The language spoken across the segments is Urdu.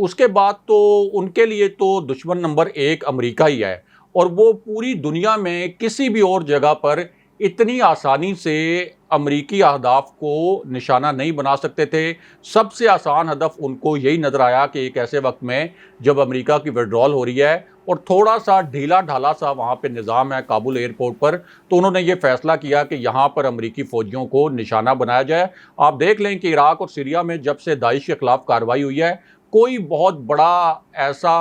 اس کے بعد تو ان کے لیے تو دشمن نمبر 1 امریکہ ہی ہے، اور وہ پوری دنیا میں کسی بھی اور جگہ پر اتنی آسانی سے امریکی اہداف کو نشانہ نہیں بنا سکتے تھے۔ سب سے آسان ہدف ان کو یہی نظر آیا کہ ایک ایسے وقت میں جب امریکہ کی وڈرال ہو رہی ہے اور تھوڑا سا ڈھیلا ڈھالا سا وہاں پہ نظام ہے کابل ایئرپورٹ پر، تو انہوں نے یہ فیصلہ کیا کہ یہاں پر امریکی فوجیوں کو نشانہ بنایا جائے۔ آپ دیکھ لیں کہ عراق اور سیریا میں جب سے داعش کے خلاف کارروائی ہوئی ہے، کوئی بہت بڑا ایسا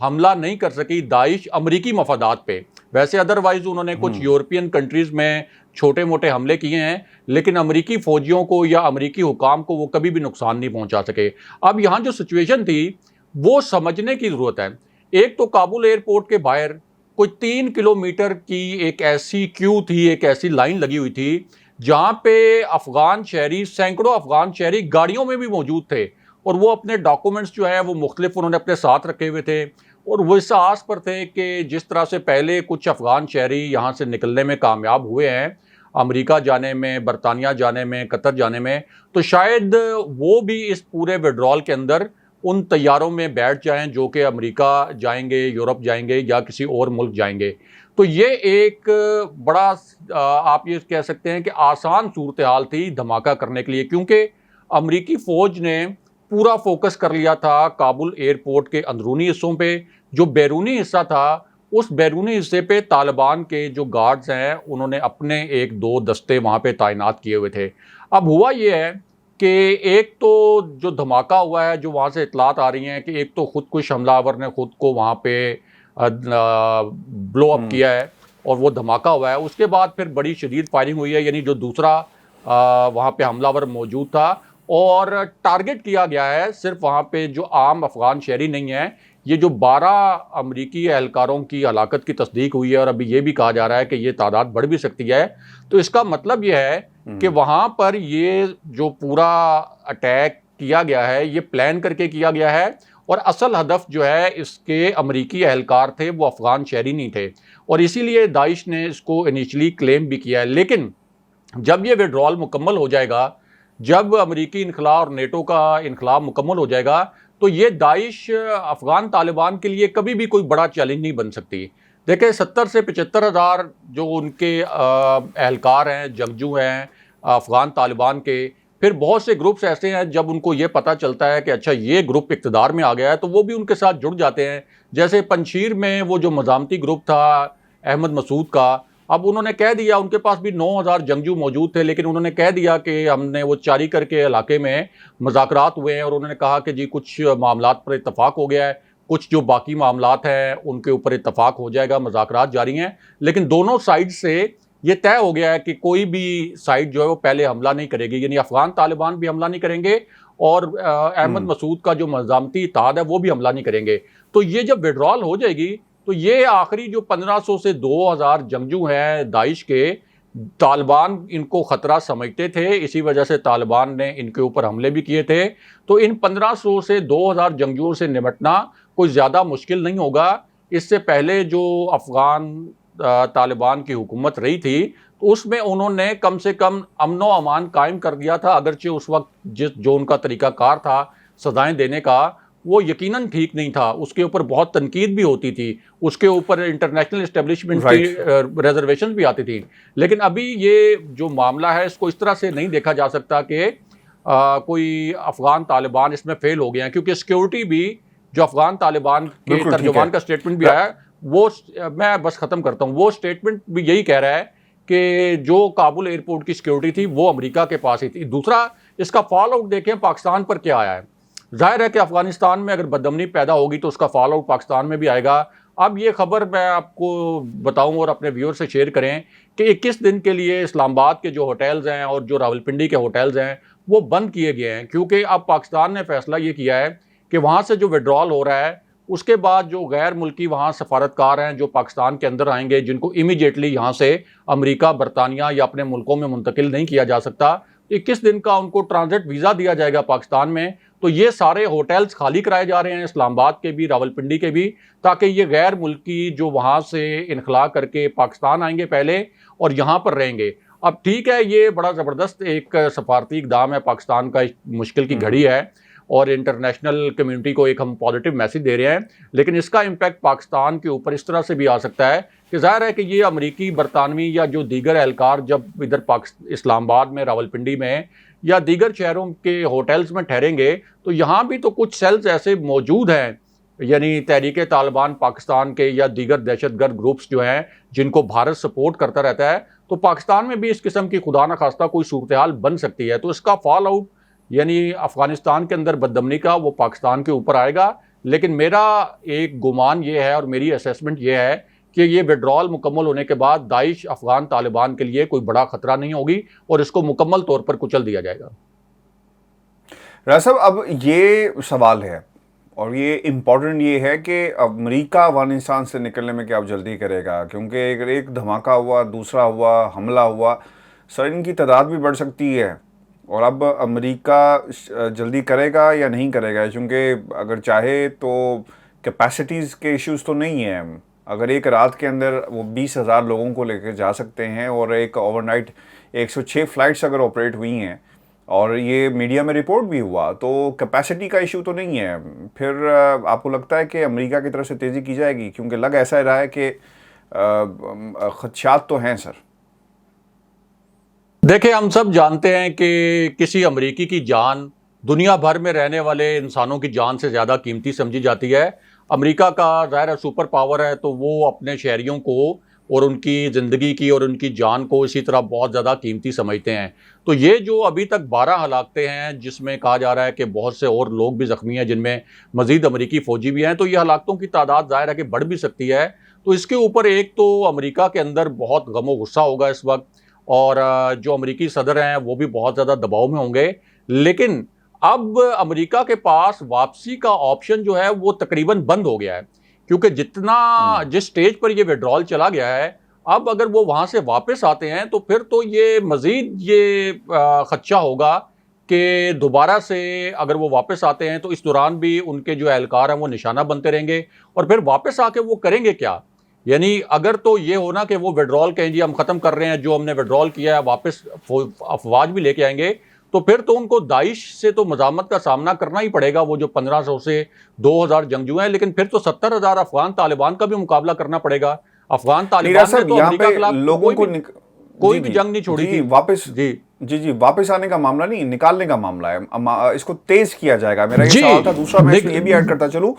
حملہ نہیں کر سکی داعش امریکی مفادات پہ۔ ویسے ادروائز انہوں نے کچھ یورپین کنٹریز میں چھوٹے موٹے حملے کیے ہیں، لیکن امریکی فوجیوں کو یا امریکی حکام کو وہ کبھی بھی نقصان نہیں پہنچا سکے۔ اب یہاں جو سچویشن تھی وہ سمجھنے کی ضرورت ہے۔ ایک تو کابل ایئرپورٹ کے باہر کوئی 3 کلومیٹر کی ایک ایسی کیو تھی، ایک ایسی لائن لگی ہوئی تھی جہاں پہ افغان شہری، سینکڑوں افغان شہری گاڑیوں میں بھی موجود تھے، اور وہ اپنے ڈاکومنٹس جو ہیں وہ مختلف انہوں نے اپنے ساتھ رکھے ہوئے تھے، اور وہ اس آس پر تھے کہ جس طرح سے پہلے کچھ افغان شہری یہاں سے نکلنے میں کامیاب ہوئے ہیں، امریکہ جانے میں، برطانیہ جانے میں، قطر جانے میں، تو شاید وہ بھی اس پورے وڈرال کے اندر ان طیاروں میں بیٹھ جائیں جو کہ امریکہ جائیں گے، یورپ جائیں گے یا کسی اور ملک جائیں گے۔ تو یہ ایک بڑا آپ یہ کہہ سکتے ہیں کہ آسان صورتحال تھی دھماکہ کرنے کے لیے، کیونکہ امریکی فوج نے پورا فوکس کر لیا تھا کابل ایئرپورٹ کے اندرونی حصوں پہ۔ جو بیرونی حصہ تھا اس بیرونی حصے پہ طالبان کے جو گارڈز ہیں انہوں نے اپنے 1-2 دستے وہاں پہ تعینات کیے ہوئے تھے۔ اب ہوا یہ ہے کہ ایک تو جو دھماکہ ہوا ہے، جو وہاں سے اطلاعات آ رہی ہیں کہ ایک تو خود کش حملہ آور نے خود کو وہاں پہ بلو اپ کیا ہے اور وہ دھماکہ ہوا ہے، اس کے بعد پھر بڑی شدید فائرنگ ہوئی ہے، یعنی جو دوسرا وہاں پہ حملہ آور موجود تھا، اور ٹارگٹ کیا گیا ہے صرف وہاں پہ جو عام افغان شہری نہیں ہیں۔ یہ جو 12 امریکی اہلکاروں کی ہلاکت کی تصدیق ہوئی ہے، اور ابھی یہ بھی کہا جا رہا ہے کہ یہ تعداد بڑھ بھی سکتی ہے، تو اس کا مطلب یہ ہے کہ وہاں پر یہ جو پورا اٹیک کیا گیا ہے یہ پلان کر کے کیا گیا ہے، اور اصل ہدف جو ہے اس کے امریکی اہلکار تھے، وہ افغان شہری نہیں تھے، اور اسی لیے داعش نے اس کو انیشلی کلیم بھی کیا ہے۔ لیکن جب یہ وڈرال مکمل ہو جائے گا، جب امریکی انخلاء اور نیٹو کا انخلاء مکمل ہو جائے گا، تو یہ داعش افغان طالبان کے لیے کبھی بھی کوئی بڑا چیلنج نہیں بن سکتی۔ دیکھیں 70 سے 75 ہزار جو ان کے اہلکار ہیں، جنگجو ہیں افغان طالبان کے، پھر بہت سے گروپس ایسے ہیں جب ان کو یہ پتہ چلتا ہے کہ اچھا یہ گروپ اقتدار میں آ گیا ہے تو وہ بھی ان کے ساتھ جڑ جاتے ہیں۔ جیسے پنشیر میں وہ جو مزاحمتی گروپ تھا احمد مسعود کا، اب انہوں نے کہہ دیا، ان کے پاس بھی 9000 جنگجو موجود تھے، لیکن انہوں نے کہہ دیا کہ ہم نے وہ چاری کر کے علاقے میں مذاکرات ہوئے ہیں، اور انہوں نے کہا کہ جی کچھ معاملات پر اتفاق ہو گیا ہے، کچھ جو باقی معاملات ہیں ان کے اوپر اتفاق ہو جائے گا، مذاکرات جاری ہیں، لیکن دونوں سائڈ سے یہ طے ہو گیا ہے کہ کوئی بھی سائڈ جو ہے وہ پہلے حملہ نہیں کرے گی، یعنی افغان طالبان بھی حملہ نہیں کریں گے، اور احمد مسعود کا جو مزاحمتی اتحاد ہے وہ بھی حملہ نہیں کریں گے۔ تو یہ جب وڈرال ہو جائے گی تو یہ آخری جو 1500 سے 2000 جنگجو ہیں داعش کے، طالبان ان کو خطرہ سمجھتے تھے، اسی وجہ سے طالبان نے ان کے اوپر حملے بھی کیے تھے، تو ان 1500 سے 2000 جنگجوؤں سے نمٹنا کوئی زیادہ مشکل نہیں ہوگا۔ اس سے پہلے جو افغان طالبان کی حکومت رہی تھی تو اس میں انہوں نے کم سے کم امن و امان قائم کر دیا تھا، اگرچہ اس وقت جو ان کا طریقہ کار تھا سزائیں دینے کا وہ یقیناً ٹھیک نہیں تھا، اس کے اوپر بہت تنقید بھی ہوتی تھی، اس کے اوپر انٹرنیشنل اسٹیبلشمنٹ کی ریزرویشن بھی آتی تھی، لیکن ابھی یہ جو معاملہ ہے اس کو اس طرح سے نہیں دیکھا جا سکتا کہ کوئی افغان طالبان اس میں فیل ہو گئے ہیں، کیونکہ سیکیورٹی بھی جو افغان طالبان کے ترجمان کا سٹیٹمنٹ بھی آیا ہے، وہ میں بس ختم کرتا ہوں، وہ سٹیٹمنٹ بھی یہی کہہ رہا ہے کہ جو کابل ایئرپورٹ کی سیکیورٹی تھی وہ امریکہ کے پاس ہی تھی۔ دوسرا اس کا فال آؤٹ دیکھیں پاکستان پر کیا آیا ہے، ظاہر ہے کہ افغانستان میں اگر بدامنی پیدا ہوگی تو اس کا فال آؤٹ پاکستان میں بھی آئے گا۔ اب یہ خبر میں آپ کو بتاؤں اور اپنے ویور سے شیئر کریں کہ 21 دن کے لیے اسلام آباد کے جو ہوٹلز ہیں اور جو راولپنڈی کے ہوٹلز ہیں وہ بند کیے گئے ہیں، کیونکہ اب پاکستان نے فیصلہ یہ کیا ہے کہ وہاں سے جو وڈرال ہو رہا ہے اس کے بعد جو غیر ملکی وہاں سفارتکار ہیں جو پاکستان کے اندر آئیں گے، جن کو امیڈیٹلی یہاں سے امریکہ، برطانیہ یا اپنے ملکوں میں منتقل نہیں کیا جا سکتا، 21 دن کا ان کو ٹرانزٹ ویزا دیا جائے گا پاکستان میں، تو یہ سارے ہوٹلز خالی کرائے جا رہے ہیں، اسلام آباد کے بھی، راولپنڈی کے بھی، تاکہ یہ غیر ملکی جو وہاں سے انخلاء کر کے پاکستان آئیں گے پہلے اور یہاں پر رہیں گے۔ اب ٹھیک ہے، یہ بڑا زبردست ایک سفارتی اقدام ہے، پاکستان کا مشکل کی گھڑی ہے، اور انٹرنیشنل کمیونٹی کو ایک ہم پازیٹیو میسیج دے رہے ہیں، لیکن اس کا امپیکٹ پاکستان کے اوپر اس طرح سے بھی آ سکتا ہے کہ ظاہر ہے کہ یہ امریکی، برطانوی یا جو دیگر اہلکار جب ادھر اسلام آباد میں، راولپنڈی میں یا دیگر شہروں کے ہوٹلز میں ٹھہریں گے تو یہاں بھی تو کچھ سیلز ایسے موجود ہیں، یعنی تحریک طالبان پاکستان کے یا دیگر دہشت گرد گروپس جو ہیں جن کو بھارت سپورٹ کرتا رہتا ہے، تو پاکستان میں بھی اس قسم کی خدا نخواستہ کوئی صورتحال بن سکتی ہے۔ تو اس کا فال آؤٹ یعنی افغانستان کے اندر بدامنی کا وہ پاکستان کے اوپر آئے گا، لیکن میرا ایک گمان یہ ہے اور میری اسیسمنٹ یہ ہے کہ یہ وڈرال مکمل ہونے کے بعد داعش افغان طالبان کے لیے کوئی بڑا خطرہ نہیں ہوگی اور اس کو مکمل طور پر کچل دیا جائے گا۔ راز صاحب، اب یہ سوال ہے اور یہ امپورٹنٹ یہ ہے کہ امریکہ افغانستان سے نکلنے میں کیا اب جلدی کرے گا، کیونکہ اگر ایک دھماکہ ہوا، دوسرا ہوا، حملہ ہوا، سر ان کی تعداد بھی بڑھ سکتی ہے، اور اب امریکہ جلدی کرے گا یا نہیں کرے گا؟ چونکہ اگر چاہے تو کیپیسٹیز کے ایشوز تو نہیں ہیں، اگر ایک رات کے اندر وہ 20,000 لوگوں کو لے کے جا سکتے ہیں اور ایک اوور نائٹ 106 فلائٹس اگر آپریٹ ہوئی ہیں اور یہ میڈیا میں رپورٹ بھی ہوا، تو کیپیسٹی کا ایشو تو نہیں ہے۔ پھر آپ کو لگتا ہے کہ امریکہ کی طرف سے تیزی کی جائے گی؟ کیونکہ لگ ایسا رہا ہے کہ خدشات تو ہیں سر۔ دیکھیں، ہم سب جانتے ہیں کہ کسی امریکی کی جان دنیا بھر میں رہنے والے انسانوں کی جان سے زیادہ قیمتی سمجھی جاتی ہے۔ امریکہ کا ظاہر ہے سپر پاور ہے، تو وہ اپنے شہریوں کو اور ان کی زندگی کی اور ان کی جان کو اسی طرح بہت زیادہ قیمتی سمجھتے ہیں۔ تو یہ جو ابھی تک 12 ہلاکتیں ہیں، جس میں کہا جا رہا ہے کہ بہت سے اور لوگ بھی زخمی ہیں جن میں مزید امریکی فوجی بھی ہیں، تو یہ ہلاکتوں کی تعداد ظاہر ہے کہ بڑھ بھی سکتی ہے۔ تو اس کے اوپر ایک تو امریکہ کے اندر بہت غم و غصہ ہوگا اس وقت، اور جو امریکی صدر ہیں وہ بھی بہت زیادہ دباؤ میں ہوں گے، لیکن اب امریکہ کے پاس واپسی کا آپشن جو ہے وہ تقریباً بند ہو گیا ہے، کیونکہ جس سٹیج پر یہ وڈرال چلا گیا ہے، اب اگر وہ وہاں سے واپس آتے ہیں تو پھر تو یہ مزید یہ خدشہ ہوگا کہ دوبارہ سے اگر وہ واپس آتے ہیں تو اس دوران بھی ان کے جو اہلکار ہیں وہ نشانہ بنتے رہیں گے، اور پھر واپس آ کے وہ کریں گے کیا؟ یعنی اگر تو یہ ہونا کہ وہ وڈرال کہیں جی ہم ختم کر رہے ہیں، جو ہم نے وڈرال کیا ہے واپس افواج بھی لے کے آئیں گے، تو پھر تو ان کو داعش سے تو مزاحمت کا سامنا کرنا ہی پڑے گا، وہ جو 1500 سے 2000 جنگجو ہیں، لیکن پھر تو 70,000 افغان طالبان کا بھی مقابلہ کرنا پڑے گا۔ افغان طالبان نے تو امریکہ کے خلاف کوئی بھی جنگ نہیں چھوڑی تھی۔ واپس جی واپس آنے کا معاملہ نہیں، نکالنے کا معاملہ ہے، اس کو تیز کیا جائے گا، میرا یہ سوال تھا۔ دوسرا میں اس میں یہ بھی ایڈ کرتا چلوں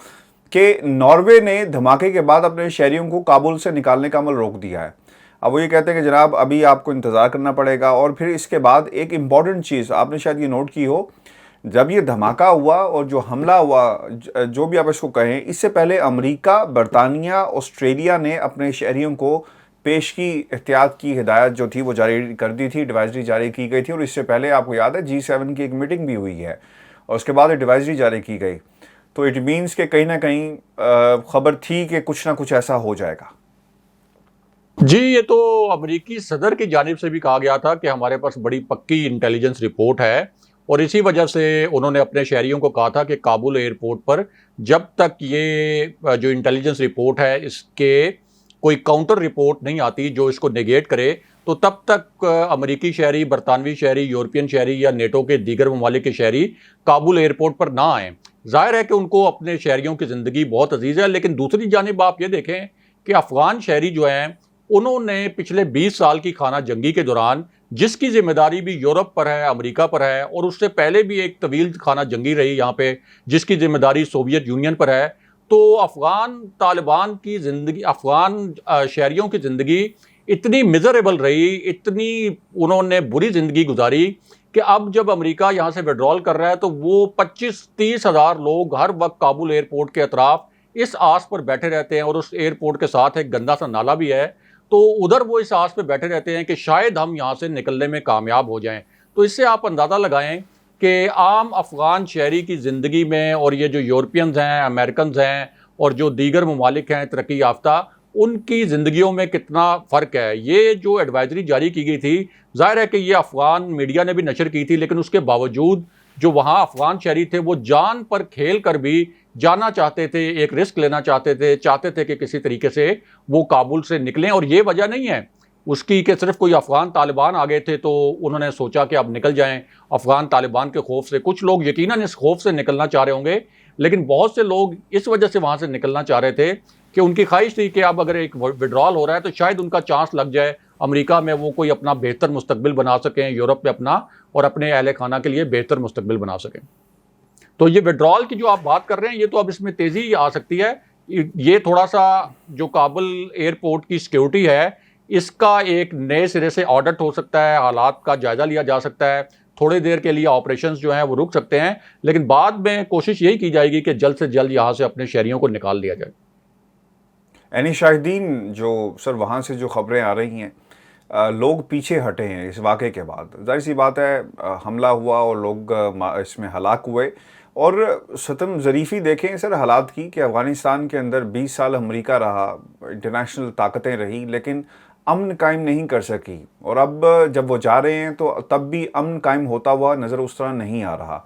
کہ ناروے نے دھماکے کے بعد اپنے شہریوں کو کابل سے نکالنے کا عمل روک دیا ہے۔ اب وہ یہ کہتے ہیں کہ جناب ابھی آپ کو انتظار کرنا پڑے گا، اور پھر اس کے بعد ایک امپورٹنٹ چیز آپ نے شاید یہ نوٹ کی ہو، جب یہ دھماکہ ہوا اور جو حملہ ہوا، جو بھی آپ اس کو کہیں، اس سے پہلے امریکہ، برطانیہ، آسٹریلیا نے اپنے شہریوں کو پیش کی احتیاط کی ہدایت جو تھی وہ جاری کر دی تھی، ایڈوائزری جاری کی گئی تھی، اور اس سے پہلے آپ کو یاد ہے G7 کی ایک میٹنگ بھی ہوئی ہے اور اس کے بعد ایڈوائزری جاری کی گئی۔ تو اٹ مینس کہ کہیں نہ کہیں خبر تھی کہ کچھ نہ کچھ ایسا ہو جائے گا۔ جی، یہ تو امریکی صدر کی جانب سے بھی کہا گیا تھا کہ ہمارے پاس بڑی پکی انٹیلیجنس رپورٹ ہے، اور اسی وجہ سے انہوں نے اپنے شہریوں کو کہا تھا کہ کابل ایئرپورٹ پر جب تک یہ جو انٹیلیجنس رپورٹ ہے اس کے کوئی کاؤنٹر رپورٹ نہیں آتی جو اس کو نیگیٹ کرے، تو تب تک امریکی شہری، برطانوی شہری، یورپین شہری یا نیٹو کے دیگر ممالک کے شہری کابل ایئرپورٹ پر نہ آئیں۔ ظاہر ہے کہ ان کو اپنے شہریوں کی زندگی بہت عزیز ہے، لیکن دوسری جانب آپ یہ دیکھیں کہ افغان شہری جو ہیں انہوں نے پچھلے 20 سال کی خانہ جنگی کے دوران، جس کی ذمہ داری بھی یورپ پر ہے، امریکہ پر ہے، اور اس سے پہلے بھی ایک طویل خانہ جنگی رہی یہاں پہ جس کی ذمہ داری سوویت یونین پر ہے، تو افغان طالبان کی زندگی، افغان شہریوں کی زندگی اتنی میزریبل رہی، اتنی انہوں نے بری زندگی گزاری کہ اب جب امریکہ یہاں سے وڈرال کر رہا ہے تو وہ 25-30 ہزار لوگ ہر وقت کابل ایئرپورٹ کے اطراف اس آس پر بیٹھے رہتے ہیں، اور اس ایئرپورٹ کے ساتھ ایک گندا سا نالا بھی ہے، تو ادھر وہ اس آس پہ بیٹھے رہتے ہیں کہ شاید ہم یہاں سے نکلنے میں کامیاب ہو جائیں۔ تو اس سے آپ اندازہ لگائیں کہ عام افغان شہری کی زندگی میں، اور یہ جو یورپینز ہیں، امریکنز ہیں، اور جو دیگر ممالک ہیں ترقی یافتہ، ان کی زندگیوں میں کتنا فرق ہے۔ یہ جو ایڈوائزری جاری کی گئی تھی، ظاہر ہے کہ یہ افغان میڈیا نے بھی نشر کی تھی، لیکن اس کے باوجود جو وہاں افغان شہری تھے وہ جان پر کھیل کر بھی جانا چاہتے تھے، ایک رسک لینا چاہتے تھے کہ کسی طریقے سے وہ کابل سے نکلیں۔ اور یہ وجہ نہیں ہے اس کی کہ صرف کوئی افغان طالبان آ گئے تھے تو انہوں نے سوچا کہ اب نکل جائیں افغان طالبان کے خوف سے. کچھ لوگ یقیناً اس خوف سے نکلنا چاہ رہے ہوں گے, لیکن بہت سے لوگ اس وجہ سے وہاں سے نکلنا چاہ رہے تھے کہ ان کی خواہش تھی کہ اب اگر ایک وڈرال ہو رہا ہے تو شاید ان کا چانس لگ جائے امریکہ میں, وہ کوئی اپنا بہتر مستقبل بنا سکیں, یورپ میں اپنا اور اپنے اہل خانہ کے لیے بہتر مستقبل بنا سکیں. تو یہ وڈرال کی جو آپ بات کر رہے ہیں, یہ تو اب اس میں تیزی آ سکتی ہے. یہ تھوڑا سا جو کابل ایئرپورٹ کی سیکیورٹی ہے اس کا ایک نئے سرے سے آڈٹ ہو سکتا ہے, حالات کا جائزہ لیا جا سکتا ہے, تھوڑے دیر کے لیے آپریشنز جو ہیں وہ رک سکتے ہیں, لیکن بعد میں کوشش یہی کی جائے گی کہ جلد سے جلد یہاں سے اپنے شہریوں کو نکال دیا جائے. یعنی شاہدین جو سر وہاں سے جو خبریں آ رہی ہیں, لوگ پیچھے ہٹے ہیں اس واقعے کے بعد. ظاہر سی بات ہے حملہ ہوا اور لوگ اس میں ہلاک ہوئے. اور ستم ظریفی دیکھیں سر حالات کی کہ افغانستان کے اندر 20 سال امریکہ رہا, انٹرنیشنل طاقتیں رہی, لیکن امن قائم نہیں کر سکی. اور اب جب وہ جا رہے ہیں تو تب بھی امن قائم ہوتا ہوا نظر اس طرح نہیں آ رہا.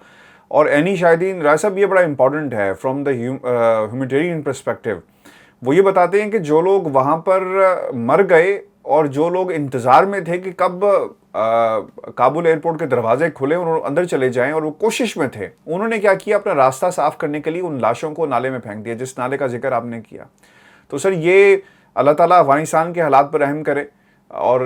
اور اینی شاہدین رائے صاحب یہ بڑا امپورٹنٹ ہے فرام دا ہیومینیٹیرین پرسپیکٹیو. وہ یہ بتاتے ہیں کہ جو لوگ وہاں پر مر گئے اور جو لوگ انتظار میں تھے کہ کب کابل ایئرپورٹ کے دروازے کھلے اور اندر چلے جائیں, اور وہ کوشش میں تھے, انہوں نے کیا کیا, اپنا راستہ صاف کرنے کے لیے ان لاشوں کو نالے میں پھینک دیا, جس نالے کا ذکر آپ نے کیا. تو سر یہ اللہ تعالیٰ افغانستان کے حالات پر رحم کرے اور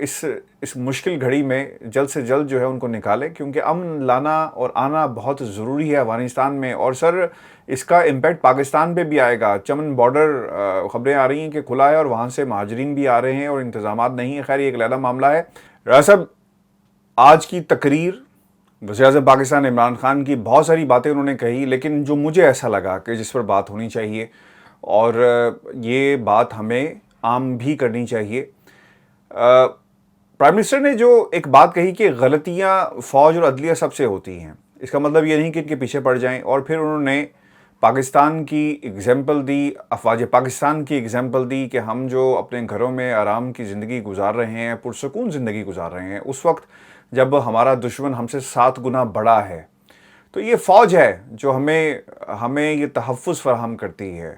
اس مشکل گھڑی میں جلد سے جلد جو ہے ان کو نکالے, کیونکہ امن لانا اور آنا بہت ضروری ہے افغانستان میں. اور سر اس کا امپیکٹ پاکستان پہ بھی آئے گا. چمن بارڈر خبریں آ رہی ہیں کہ کھلا ہے اور وہاں سے مہاجرین بھی آ رہے ہیں اور انتظامات نہیں ہیں. خیر یہ ایک علیحدہ معاملہ ہے. راجہ صاحب آج کی تقریر وزیر اعظم پاکستان عمران خان کی بہت ساری باتیں انہوں نے کہی, لیکن جو مجھے ایسا لگا کہ جس پر بات ہونی چاہیے اور یہ بات ہمیں عام بھی کرنی چاہیے, پرائم منسٹر نے جو ایک بات کہی کہ غلطیاں فوج اور عدلیہ سب سے ہوتی ہیں, اس کا مطلب یہ نہیں کہ ان کے پیچھے پڑ جائیں. اور پھر انہوں نے پاکستان کی ایگزامپل دی, افواج پاکستان کی ایگزامپل دی کہ ہم جو اپنے گھروں میں آرام کی زندگی گزار رہے ہیں, پرسکون زندگی گزار رہے ہیں, اس وقت جب ہمارا دشمن ہم سے 7 گنا بڑا ہے. تو یہ فوج ہے جو ہمیں یہ تحفظ فراہم کرتی ہے.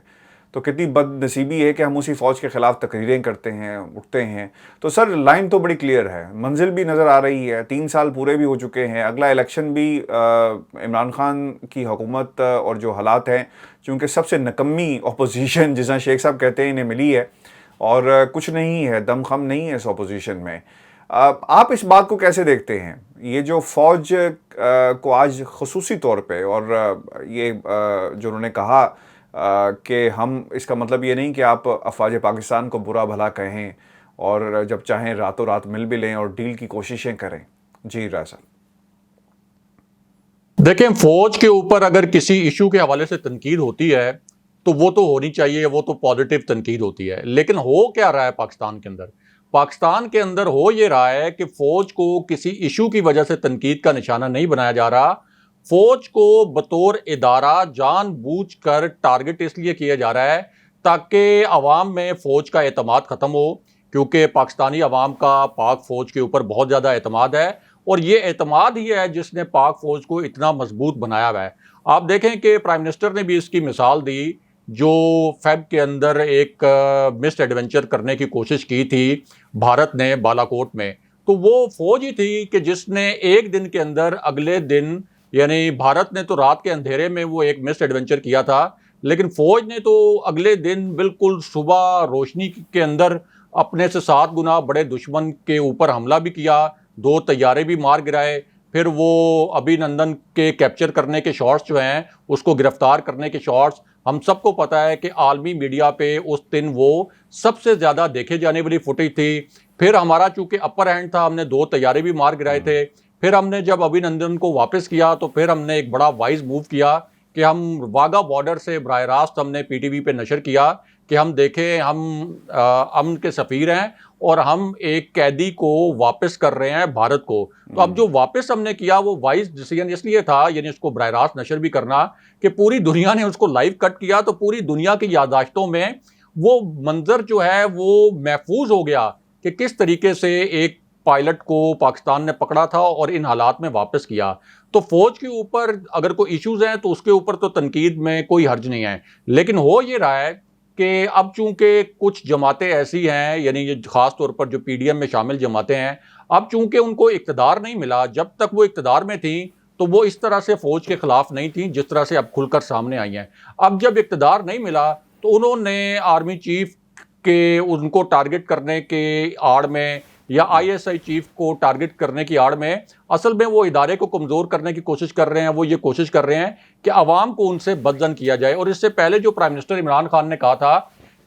تو کتنی بد نصیبی ہے کہ ہم اسی فوج کے خلاف تقریریں کرتے ہیں, اٹھتے ہیں. تو سر لائن تو بڑی کلیئر ہے, منزل بھی نظر آ رہی ہے, 3 سال پورے بھی ہو چکے ہیں, اگلا الیکشن بھی عمران خان کی حکومت اور جو حالات ہیں, چونکہ سب سے نکمی اپوزیشن جس طرح شیخ صاحب کہتے ہیں انہیں ملی ہے اور کچھ نہیں ہے, دم خم نہیں ہے اس اپوزیشن میں. آپ اس بات کو کیسے دیکھتے ہیں, یہ جو فوج کو آج خصوصی طور پہ, اور یہ جو انہوں نے کہا کہ ہم, اس کا مطلب یہ نہیں کہ آپ افواج پاکستان کو برا بھلا کہیں اور جب چاہیں راتوں رات مل بھی لیں اور ڈیل کی کوششیں کریں. جی رائے صاحب. دیکھیں فوج کے اوپر اگر کسی ایشو کے حوالے سے تنقید ہوتی ہے تو وہ تو ہونی چاہیے, وہ تو پازیٹیو تنقید ہوتی ہے. لیکن ہو کیا رہا ہے پاکستان کے اندر؟ پاکستان کے اندر ہو یہ رہا ہے کہ فوج کو کسی ایشو کی وجہ سے تنقید کا نشانہ نہیں بنایا جا رہا. فوج کو بطور ادارہ جان بوجھ کر ٹارگٹ اس لیے کیا جا رہا ہے تاکہ عوام میں فوج کا اعتماد ختم ہو, کیونکہ پاکستانی عوام کا پاک فوج کے اوپر بہت زیادہ اعتماد ہے, اور یہ اعتماد ہی ہے جس نے پاک فوج کو اتنا مضبوط بنایا ہوا ہے. آپ دیکھیں کہ پرائم منسٹر نے بھی اس کی مثال دی, جو فیب کے اندر ایک مس ایڈونچر کرنے کی کوشش کی تھی بھارت نے بالاکوٹ میں, تو وہ فوج ہی تھی کہ جس نے ایک دن کے اندر اگلے دن, یعنی بھارت نے تو رات کے اندھیرے میں وہ ایک مس ایڈونچر کیا تھا, لیکن فوج نے تو اگلے دن بالکل صبح روشنی کے اندر اپنے سے 7 گنا بڑے دشمن کے اوپر حملہ بھی کیا, 2 طیارے بھی مار گرائے. پھر وہ ابھی نندن کے کیپچر کرنے کے شارٹس جو ہیں, اس کو گرفتار کرنے کے شارٹس, ہم سب کو پتا ہے کہ عالمی میڈیا پہ اس دن وہ سب سے زیادہ دیکھے جانے والی فوٹیج تھی. پھر ہمارا چونکہ اپر ہینڈ تھا, ہم نے 2 طیارے بھی مار گرائے تھے. پھر ہم نے جب ابھی نندن کو واپس کیا تو پھر ہم نے ایک بڑا وائز موو کیا کہ ہم واگا بارڈر سے براہ راست ہم نے پی ٹی وی پہ نشر کیا کہ ہم دیکھیں ہم امن کے سفیر ہیں اور ہم ایک قیدی کو واپس کر رہے ہیں بھارت کو. تو اب جو واپس ہم نے کیا وہ وائز ڈیسیژن اس لیے تھا, یعنی اس کو براہ راست نشر بھی کرنا, کہ پوری دنیا نے اس کو لائیو کٹ کیا, تو پوری دنیا کی یادداشتوں میں وہ منظر جو ہے وہ محفوظ ہو گیا کہ کس طریقے سے ایک پائلٹ کو پاکستان نے پکڑا تھا اور ان حالات میں واپس کیا. تو فوج کے اوپر اگر کوئی ایشوز ہیں تو اس کے اوپر تو تنقید میں کوئی حرج نہیں ہے, لیکن ہو یہ رہا ہے کہ اب چونکہ کچھ جماعتیں ایسی ہیں، یعنی یہ خاص طور پر جو پی ڈی ایم میں شامل جماعتیں ہیں، اب چونکہ ان کو اقتدار نہیں ملا، جب تک وہ اقتدار میں تھیں تو وہ اس طرح سے فوج کے خلاف نہیں تھیں جس طرح سے اب کھل کر سامنے آئی ہیں. اب جب اقتدار نہیں ملا تو انہوں نے آرمی چیف کے ان کو ٹارگٹ کرنے کے آڑ میں یا آئی ایس آئی چیف کو ٹارگٹ کرنے کی آڑ میں اصل میں وہ ادارے کو کمزور کرنے کی کوشش کر رہے ہیں. وہ یہ کوشش کر رہے ہیں کہ عوام کو ان سے بدظن کیا جائے. اور اس سے پہلے جو پرائم منسٹر عمران خان نے کہا تھا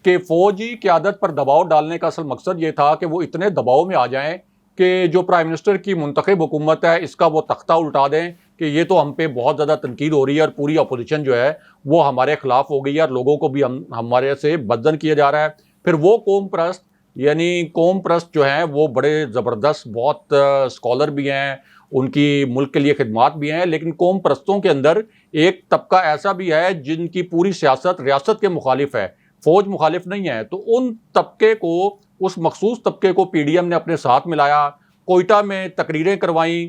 کہ فوجی قیادت پر دباؤ ڈالنے کا اصل مقصد یہ تھا کہ وہ اتنے دباؤ میں آ جائیں کہ جو پرائم منسٹر کی منتخب حکومت ہے اس کا وہ تختہ الٹا دیں کہ یہ تو ہم پہ بہت زیادہ تنقید ہو رہی ہے اور پوری اپوزیشن جو ہے وہ ہمارے خلاف ہو گئی ہے اور لوگوں کو بھی ہمارے سے بدظن کیا جا رہا ہے. پھر وہ قوم پرست یعنی قوم پرست جو ہیں وہ بڑے زبردست بہت اسکالر بھی ہیں، ان کی ملک کے لیے خدمات بھی ہیں، لیکن قوم پرستوں کے اندر ایک طبقہ ایسا بھی ہے جن کی پوری سیاست ریاست کے مخالف ہے، فوج مخالف نہیں ہے. تو ان طبقے کو، اس مخصوص طبقے کو پی ڈی ایم نے اپنے ساتھ ملایا. کوئٹہ میں تقریریں کروائیں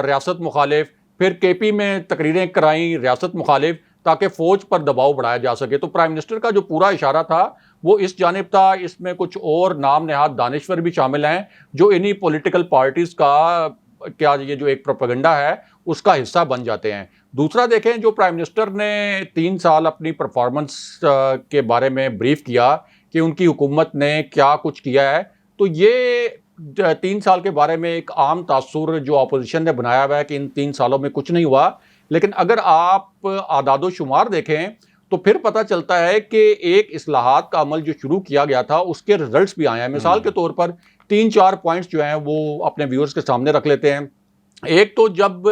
ریاست مخالف، پھر کے پی میں تقریریں کرائیں ریاست مخالف، تاکہ فوج پر دباؤ بڑھایا جا سکے. تو پرائم منسٹر کا جو پورا اشارہ تھا وہ اس جانب تھا. اس میں کچھ اور نام نہاد دانشور بھی شامل ہیں جو انہی پولیٹیکل پارٹیز کا کیا یہ جو ایک پروپیگنڈا ہے اس کا حصہ بن جاتے ہیں. دوسرا دیکھیں، جو پرائم منسٹر نے 3 سال اپنی پرفارمنس کے بارے میں بریف کیا کہ ان کی حکومت نے کیا کچھ کیا ہے، تو یہ 3 سال کے بارے میں ایک عام تاثر جو اپوزیشن نے بنایا ہوا ہے کہ ان 3 سالوں میں کچھ نہیں ہوا. لیکن اگر آپ اعداد و شمار دیکھیں تو پھر پتہ چلتا ہے کہ ایک اصلاحات کا عمل جو شروع کیا گیا تھا اس کے رزلٹس بھی آئے ہیں. مثال کے طور پر 3-4 پوائنٹس جو ہیں وہ اپنے ویورز کے سامنے رکھ لیتے ہیں. ایک تو جب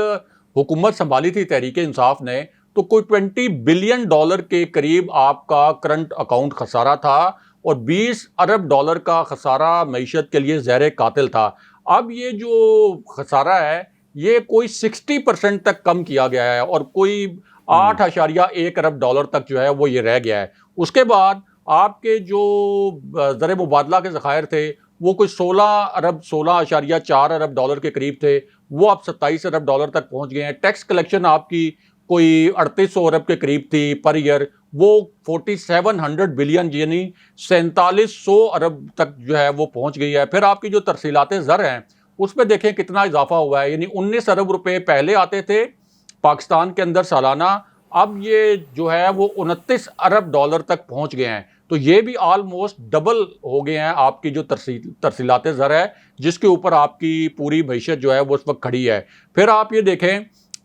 حکومت سنبھالی تھی تحریک انصاف نے تو کوئی $20 بلین کے قریب آپ کا کرنٹ اکاؤنٹ خسارہ تھا اور $20 ارب کا خسارہ معیشت کے لیے زہر قاتل تھا. اب یہ جو خسارہ ہے یہ کوئی 60% تک کم کیا گیا ہے اور کوئی $8.1 ارب تک جو ہے وہ یہ رہ گیا ہے. اس کے بعد آپ کے جو زر مبادلہ کے ذخائر تھے وہ کوئی 16.4 ارب کے قریب تھے، وہ اب $27 ارب تک پہنچ گئے ہیں. ٹیکس کلیکشن آپ کی کوئی 3800 ارب کے قریب تھی پر ایئر، وہ 4700 بلین یعنی 4700 ارب تک جو ہے وہ پہنچ گئی ہے. پھر آپ کی جو ترسیلات زر ہیں اس پہ دیکھیں کتنا اضافہ ہوا ہے، یعنی 19 ارب روپے پہلے آتے تھے پاکستان کے اندر سالانہ، اب یہ جو ہے وہ 29 ارب تک پہنچ گئے ہیں. تو یہ بھی آلموسٹ ڈبل ہو گئے ہیں آپ کی جو ترسیلات زر ہے جس کے اوپر آپ کی پوری معیشت جو ہے وہ اس وقت کھڑی ہے. پھر آپ یہ دیکھیں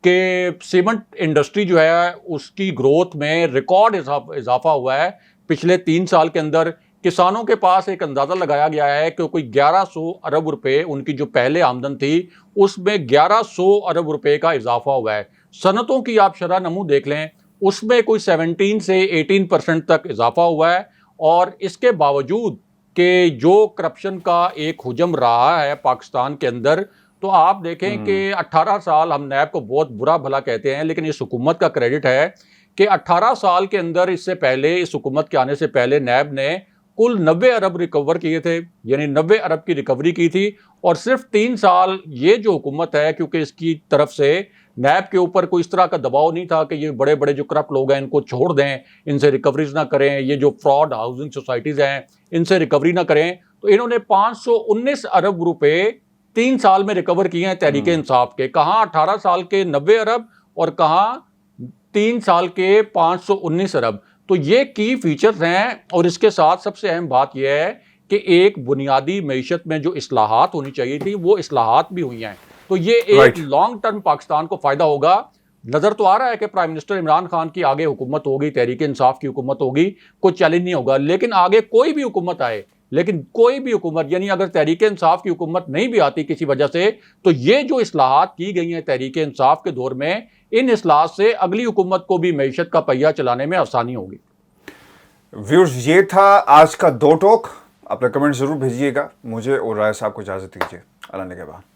کہ سیمنٹ انڈسٹری جو ہے اس کی گروتھ میں ریکارڈ اضافہ ہوا ہے پچھلے 3 سال کے اندر. کسانوں کے پاس ایک اندازہ لگایا گیا ہے کہ کوئی 1100 ارب روپے ان کی جو پہلے آمدن تھی اس میں 1100 ارب روپے کا اضافہ ہوا ہے. صنعتوں کی آپ شرح نمو دیکھ لیں اس میں کوئی 17 سے 18% تک اضافہ ہوا ہے. اور اس کے باوجود کہ جو کرپشن کا ایک حجم رہا ہے پاکستان کے اندر، تو آپ دیکھیں کہ 18 سال ہم نیب کو بہت برا بھلا کہتے ہیں لیکن اس حکومت کا کریڈٹ ہے کہ 18 سال کے اندر اس سے پہلے، اس حکومت کے آنے سے پہلے نیب نے کل 90 ارب ریکور کیے تھے، یعنی 90 ارب کی ریکوری کی تھی. اور صرف 3 سال یہ جو حکومت ہے، کیونکہ اس کی طرف سے نیب کے اوپر کوئی اس طرح کا دباؤ نہیں تھا کہ یہ بڑے بڑے جو کرپٹ لوگ ہیں ان کو چھوڑ دیں، ان سے ریکوریز نہ کریں، یہ جو فراڈ ہاؤسنگ سوسائٹیز ہیں ان سے ریکوری نہ کریں. تو انہوں نے 519 ارب روپے 3 سال میں ریکور کیے ہیں تحریک انصاف کے. کہاں 18 سال کے 90 ارب اور کہاں 3 سال کے 519 ارب. تو یہ کی فیچرز ہیں. اور اس کے ساتھ سب سے اہم بات یہ ہے کہ ایک بنیادی معیشت میں جو اصلاحات ہونی چاہیے تھی وہ اصلاحات بھی ہوئی ہیں. تو یہ ایک لانگ ٹرم پاکستان کو فائدہ ہوگا. نظر تو آ رہا ہے کہ پرائم منسٹر عمران خان کی آگے حکومت ہوگی، تحریک انصاف کی حکومت ہوگی، کوئی چیلنج نہیں ہوگا. لیکن آگے کوئی بھی حکومت آئے، لیکن کوئی بھی حکومت، یعنی اگر تحریک انصاف کی حکومت نہیں بھی آتی کسی وجہ سے، تو یہ جو اصلاحات کی گئی ہیں تحریک انصاف کے دور میں، ان اصلاحات سے اگلی حکومت کو بھی معیشت کا پہیہ چلانے میں آسانی ہوگی. ویورز، یہ تھا آج کا 2 ٹوک. اپنا کمنٹ ضرور بھیجیے گا. مجھے اور رائے صاحب کو اجازت دیجیے. اللہ نگہبان.